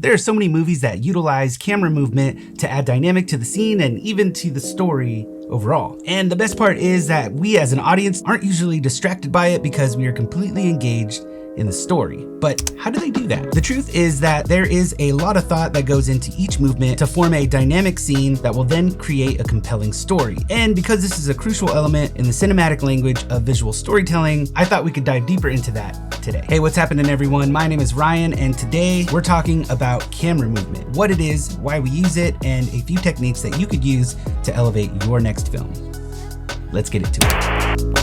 there are so many movies that utilize camera movement to add dynamic to the scene and even to the story overall. And the best part is that we as an audience aren't usually distracted by it because we are completely engaged in the story. But how do they do that? The truth is that there is a lot of thought that goes into each movement to form a dynamic scene that will then create a compelling story. And because this is a crucial element in the cinematic language of visual storytelling, I thought we could dive deeper into that today. Hey, what's happening everyone? My name is Ryan, and today we're talking about camera movement, what it is, why we use it, and a few techniques that you could use to elevate your next film. Let's get into it.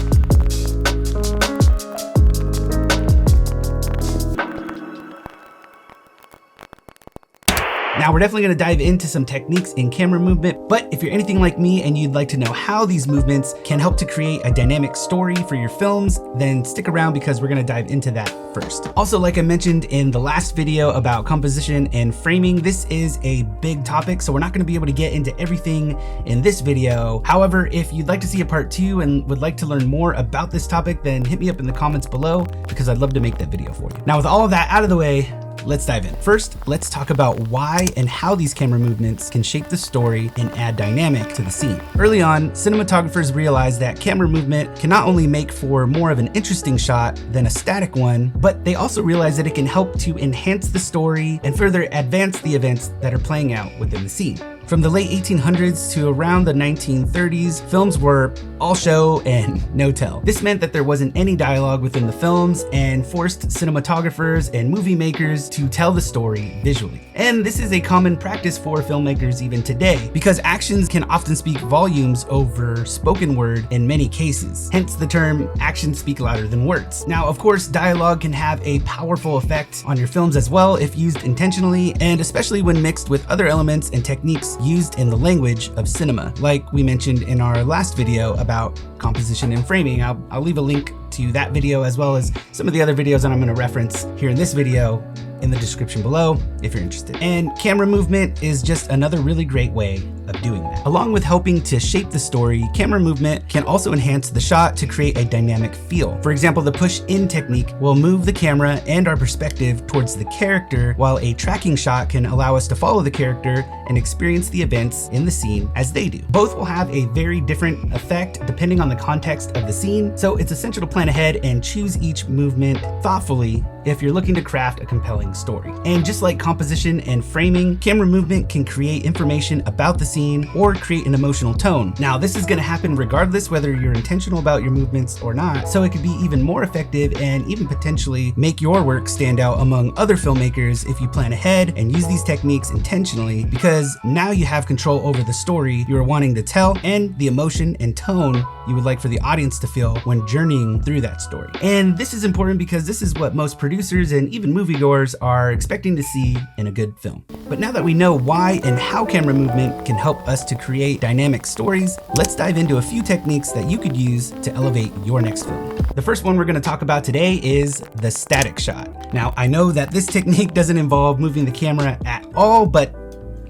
Now we're definitely gonna dive into some techniques in camera movement, but if you're anything like me and you'd like to know how these movements can help to create a dynamic story for your films, then stick around because we're gonna dive into that first. Also, like I mentioned in the last video about composition and framing, this is a big topic, so we're not gonna be able to get into everything in this video. However, if you'd like to see a part 2 and would like to learn more about this topic, then hit me up in the comments below because I'd love to make that video for you. Now with all of that out of the way, let's dive in. First, let's talk about why and how these camera movements can shape the story and add dynamic to the scene. Early on, cinematographers realized that camera movement can not only make for more of an interesting shot than a static one, but they also realized that it can help to enhance the story and further advance the events that are playing out within the scene. From the late 1800s to around the 1930s, films were all show and no tell. This meant that there wasn't any dialogue within the films and forced cinematographers and movie makers to tell the story visually. And this is a common practice for filmmakers even today, because actions can often speak volumes over spoken word in many cases. Hence the term actions speak louder than words. Now, of course, dialogue can have a powerful effect on your films as well if used intentionally, and especially when mixed with other elements and techniques used in the language of cinema, like we mentioned in our last video about composition and framing. I'll leave a link to that video as well as some of the other videos that I'm going to reference here in this video in the description below if you're interested. And camera movement is just another really great way of doing that. Along with helping to shape the story, camera movement can also enhance the shot to create a dynamic feel. For example, the push-in technique will move the camera and our perspective towards the character, while a tracking shot can allow us to follow the character and experience the events in the scene as they do. Both will have a very different effect depending on the context of the scene, so it's essential to plan ahead and choose each movement thoughtfully if you're looking to craft a compelling story. And just like composition and framing, camera movement can create information about the scene or create an emotional tone. Now, this is gonna happen regardless whether you're intentional about your movements or not, so it could be even more effective and even potentially make your work stand out among other filmmakers if you plan ahead and use these techniques intentionally, because now you have control over the story you are wanting to tell and the emotion and tone you would like for the audience to feel when journeying through that story. And this is important because this is what most producers and even moviegoers are expecting to see in a good film. But now that we know why and how camera movement can help us to create dynamic stories, let's dive into a few techniques that you could use to elevate your next film. The first one we're going to talk about today is the static shot. Now, I know that this technique doesn't involve moving the camera at all, but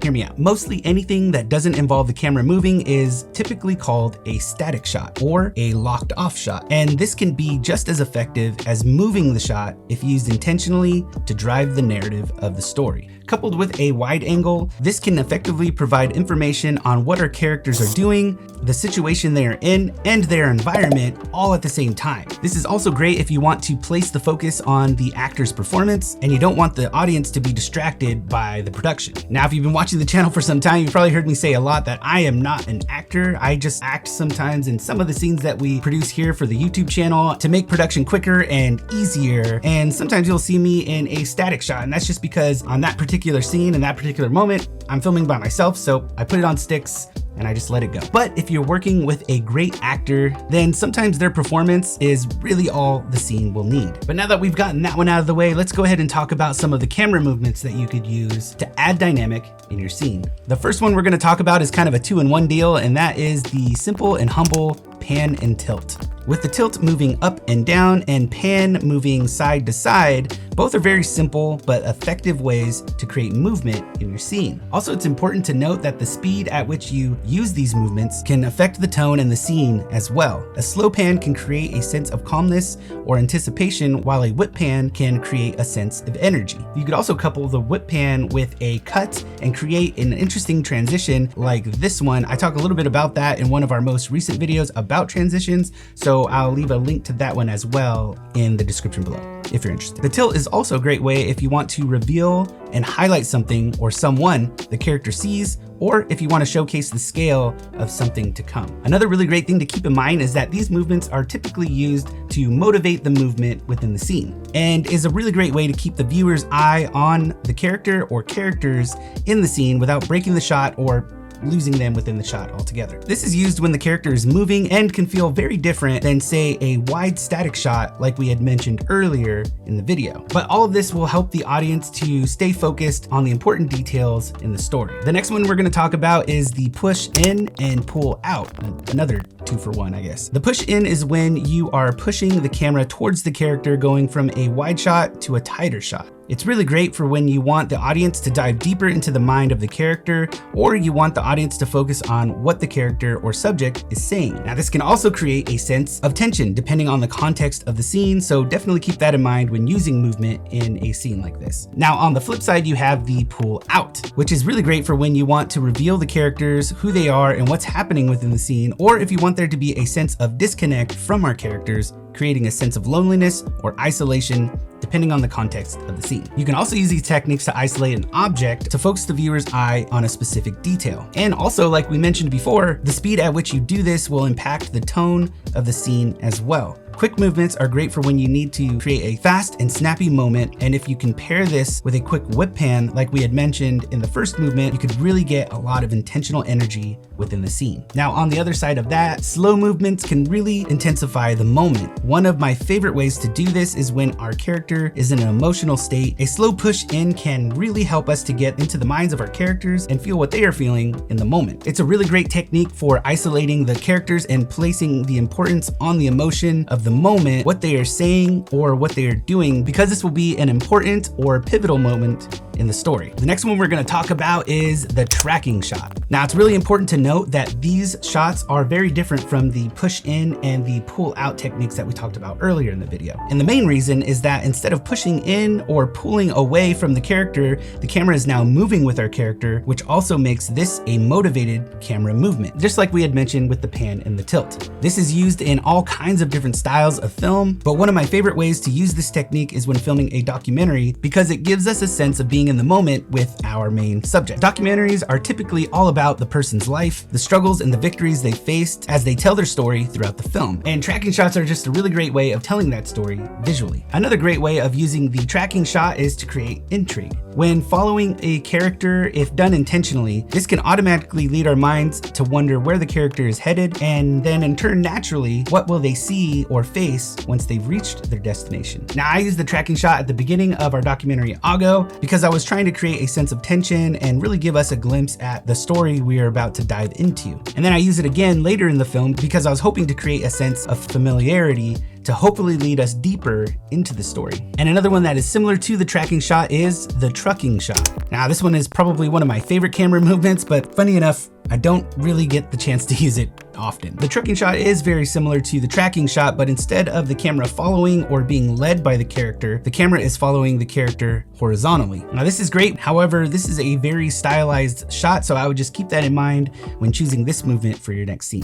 hear me out. Mostly anything that doesn't involve the camera moving is typically called a static shot or a locked off shot. And this can be just as effective as moving the shot if used intentionally to drive the narrative of the story. Coupled with a wide angle, this can effectively provide information on what our characters are doing, the situation they are in, and their environment all at the same time. This is also great if you want to place the focus on the actor's performance and you don't want the audience to be distracted by the production. Now, if you've been watching the channel for some time, you've probably heard me say a lot that I am not an actor. I just act sometimes in some of the scenes that we produce here for the YouTube channel to make production quicker and easier. And sometimes you'll see me in a static shot, and that's just because on that particular scene, in that particular moment, I'm filming by myself, so I put it on sticks and I just let it go. But if you're working with a great actor, then sometimes their performance is really all the scene will need. But now that we've gotten that one out of the way, let's go ahead and talk about some of the camera movements that you could use to add dynamic in your scene. The first one we're going to talk about is kind of a 2-in-1 deal, and that is the simple and humble pan and tilt. With the tilt moving up and down and pan moving side to side, both are very simple but effective ways to create movement in your scene. Also, it's important to note that the speed at which you use these movements can affect the tone and the scene as well. A slow pan can create a sense of calmness or anticipation, while a whip pan can create a sense of energy. You could also couple the whip pan with a cut and create an interesting transition like this one. I talk a little bit about that in one of our most recent videos about transitions, so I'll leave a link to that one as well in the description below if you're interested. The tilt is also a great way if you want to reveal and highlight something or someone the character sees, or if you want to showcase the scale of something to come. Another really great thing to keep in mind is that these movements are typically used to motivate the movement within the scene, and is a really great way to keep the viewer's eye on the character or characters in the scene without breaking the shot or losing them within the shot altogether. This is used when the character is moving and can feel very different than, say, a wide static shot like we had mentioned earlier in the video. But all of this will help the audience to stay focused on the important details in the story. The next one we're going to talk about is the push in and pull out. Another 2-for-1, I guess. The push in is when you are pushing the camera towards the character, going from a wide shot to a tighter shot. It's really great for when you want the audience to dive deeper into the mind of the character, or you want the audience to focus on what the character or subject is saying. Now, this can also create a sense of tension depending on the context of the scene, so definitely keep that in mind when using movement in a scene like this. Now, on the flip side, you have the pull out, which is really great for when you want to reveal the characters, who they are, and what's happening within the scene, or if you want there to be a sense of disconnect from our characters, creating a sense of loneliness or isolation depending on the context of the scene. You can also use these techniques to isolate an object to focus the viewer's eye on a specific detail. And also, like we mentioned before, the speed at which you do this will impact the tone of the scene as well. Quick movements are great for when you need to create a fast and snappy moment, and if you can pair this with a quick whip pan like we had mentioned in the first movement, you could really get a lot of intentional energy within the scene. Now, on the other side of that, slow movements can really intensify the moment. One of my favorite ways to do this is when our character is in an emotional state. A slow push in can really help us to get into the minds of our characters and feel what they are feeling in the moment. It's a really great technique for isolating the characters and placing the importance on the emotion of the moment, what they are saying or what they are doing, because this will be an important or pivotal moment in the story. The next one we're going to talk about is the tracking shot. Now, it's really important to note that these shots are very different from the push in and the pull out techniques that we talked about earlier in the video. And the main reason is that instead of pushing in or pulling away from the character, the camera is now moving with our character, which also makes this a motivated camera movement, just like we had mentioned with the pan and the tilt. This is used in all kinds of different styles of film, but one of my favorite ways to use this technique is when filming a documentary, because it gives us a sense of being in the moment with our main subject. Documentaries are typically all about the person's life, the struggles and the victories they faced as they tell their story throughout the film. And tracking shots are just a really great way of telling that story visually. Another great way of using the tracking shot is to create intrigue. When following a character, if done intentionally, this can automatically lead our minds to wonder where the character is headed, and then in turn, naturally, what will they see or face once they've reached their destination. Now, I used the tracking shot at the beginning of our documentary Ago because I was trying to create a sense of tension and really give us a glimpse at the story we are about to dive into. And then I use it again later in the film because I was hoping to create a sense of familiarity to hopefully lead us deeper into the story. And another one that is similar to the tracking shot is the trucking shot. Now, this one is probably one of my favorite camera movements, but funny enough, I don't really get the chance to use it often. The trucking shot is very similar to the tracking shot, but instead of the camera following or being led by the camera is following the character horizontally. Now, this is great. However, this is a very stylized shot, so I would just keep that in mind when choosing this movement for your next scene.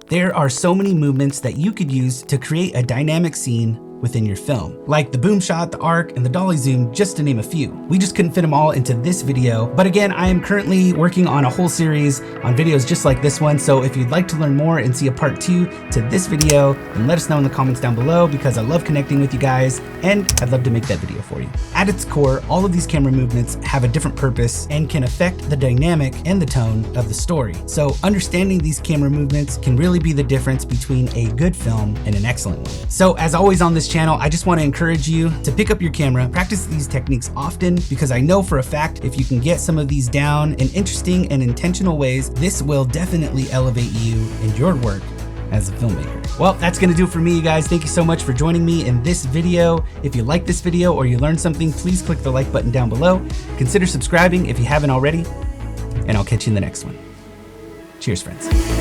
There are so many movements that you could use to create a dynamic scene within your film, like the boom shot, the arc, and the dolly zoom, just to name a few. We just couldn't fit them all into this video, but again, I am currently working on a whole series on videos just like this one, so if you'd like to learn more and see a part 2 to this video, then let us know in the comments down below, because I love connecting with you guys, and I'd love to make that video for you. At its core, all of these camera movements have a different purpose and can affect the dynamic and the tone of the story. So understanding these camera movements can really be the difference between a good film and an excellent one. So as always on this channel, I just want to encourage you to pick up your camera, practice these techniques often, because I know for a fact if you can get some of these down in interesting and intentional ways, this will definitely elevate you in your work as a filmmaker. Well, that's gonna do it for me, you guys. Thank you so much for joining me in this video. If you like this video or you learned something, please click the like button down below. Consider subscribing if you haven't already, and I'll catch you in the next one. Cheers, friends.